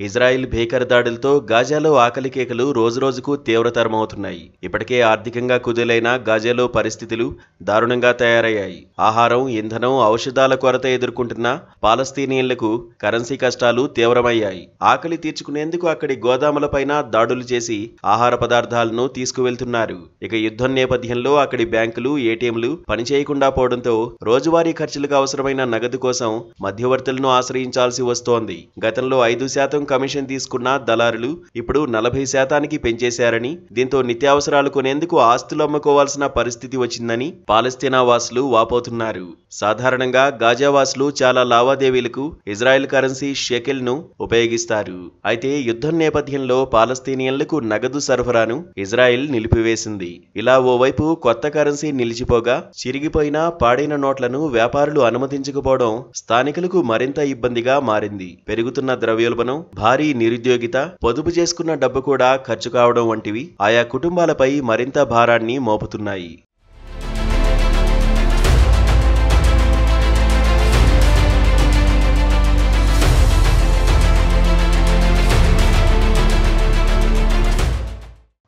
Israel భీకర దాడులతో గాజాలో ఆకలి కేకలు రోజురోజుకు తీవ్రతరమవుతున్నాయి. ఇప్పటికే ఆర్థికంగా కుదేలైన గాజాలో పరిస్థితులు దారుణంగా తయారయ్యాయి. ఆహారం, ఇంధనం, ఔషధాల కొరత ఎదుర్కొంటున్న పాలస్తీనియన్లకు కరెన్సీ కష్టాలు తీవ్రమయ్యాయి. ఆకలి తీర్చుకునేందుకు అక్కడి గోదాములపైన దాడులు చేసి ఆహార పదార్థాలను తీసుకువెళ్తున్నారు. ఇక యుద్ధం నేపథ్యంలో అక్కడి బ్యాంకులు, ఏటీఎంలు పనిచేయకుండా పోవడంతో రోజువారీ ఖర్చులకు అవసరమైన నగదు కోసం మధ్యవర్తులను ఆశ్రయించాల్సి వస్తోంది. గతంలో 5% కమిషన్ తీసుకున్న దళారులు ఇప్పుడు 40% పెంచేశారని, దీంతో నిత్యావసరాలు కొనేందుకు ఆస్తులు అమ్ముకోవాల్సిన పరిస్థితి వచ్చిందని పాలస్తీనా వాసులు వాపోతున్నారు. సాధారణంగా గాజా వాసులు చాలా లావాదేవీలకు ఇజ్రాయెల్ కరెన్సీ షెకెల్ ను ఉపయోగిస్తారు. అయితే యుద్ధం నేపథ్యంలో పాలస్తీనియన్లకు నగదు సరఫరాను ఇజ్రాయెల్ నిలిపివేసింది. ఇలా ఓవైపు కొత్త కరెన్సీ నిలిచిపోగా చిరిగిపోయిన పాడైన నోట్లను వ్యాపారులు అనుమతించకపోవడం స్థానికులకు మరింత ఇబ్బందిగా మారింది. పెరుగుతున్న ద్రవ్యోల్బణం, భారీ నిరుద్యోగిత, పొదుపు చేసుకున్న డబ్బు కూడా ఖర్చు కావడం వంటివి ఆయా కుటుంబాలపై మరింత భారాన్ని మోపుతున్నాయి.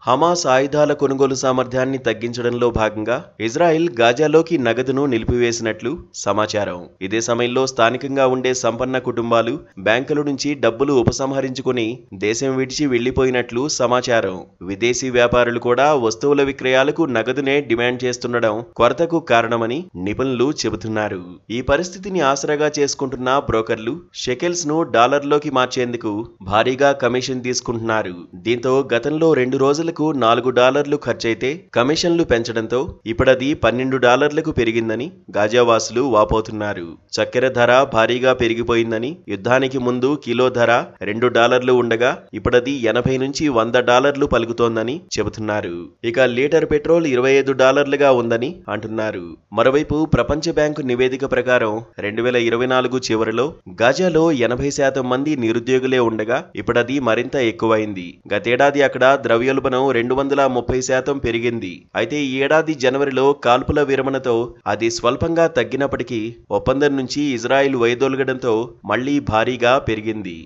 హమాస్ ఆయుధాల కొనుగోలు సామర్థ్యాన్ని తగ్గించడంలో భాగంగా ఇజ్రాయెల్ గాజాలోకి నగదును నిలిపివేసినట్లు సమాచారం. ఇదే సమయంలో స్థానికంగా ఉండే సంపన్న కుటుంబాలు బ్యాంకుల నుంచి డబ్బులు ఉపసంహరించుకుని దేశం విడిచి వెళ్లిపోయినట్లు సమాచారం. విదేశీ వ్యాపారులు కూడా వస్తువుల విక్రయాలకు నగదునే డిమాండ్ చేస్తుండడం కొరతకు కారణమని నిపుణులు చెబుతున్నారు. ఈ పరిస్థితిని ఆసరాగా చేసుకుంటున్న బ్రోకర్లు షెకెల్స్ ను డాలర్లోకి మార్చేందుకు భారీగా కమిషన్ తీసుకుంటున్నారు. దీంతో గతంలో 2 రోజులకు $4 ఖర్చయితే కమిషన్లు పెంచడంతో ఇప్పుడది $12 పెరిగిందని గాజావాసులు వాపోతున్నారు. చక్కెర ధర భారీగా పెరిగిపోయిందని, యుద్ధానికి ముందు కిలో ధర $2 ఉండగా ఇప్పుడది $80 నుంచి $100 పలుకుతోందని చెబుతున్నారు. ఇక లీటర్ పెట్రోల్ $25గా ఉందని అంటున్నారు. మరోవైపు ప్రపంచ బ్యాంకు నివేదిక ప్రకారం 2024 చివరిలో గాజాలో 80% మంది నిరుద్యోగులే ఉండగా ఇప్పుడది మరింత ఎక్కువైంది. గతేడాది అక్కడ ద్రవ్యోల్బణం 230% పెరిగింది. అయితే ఈ ఏడాది జనవరిలో కాల్పుల విరమణతో అది స్వల్పంగా తగ్గినప్పటికీ ఒప్పందం నుంచి ఇజ్రాయెల్ వైదొలగడంతో మళ్లీ భారీగా పెరిగింది.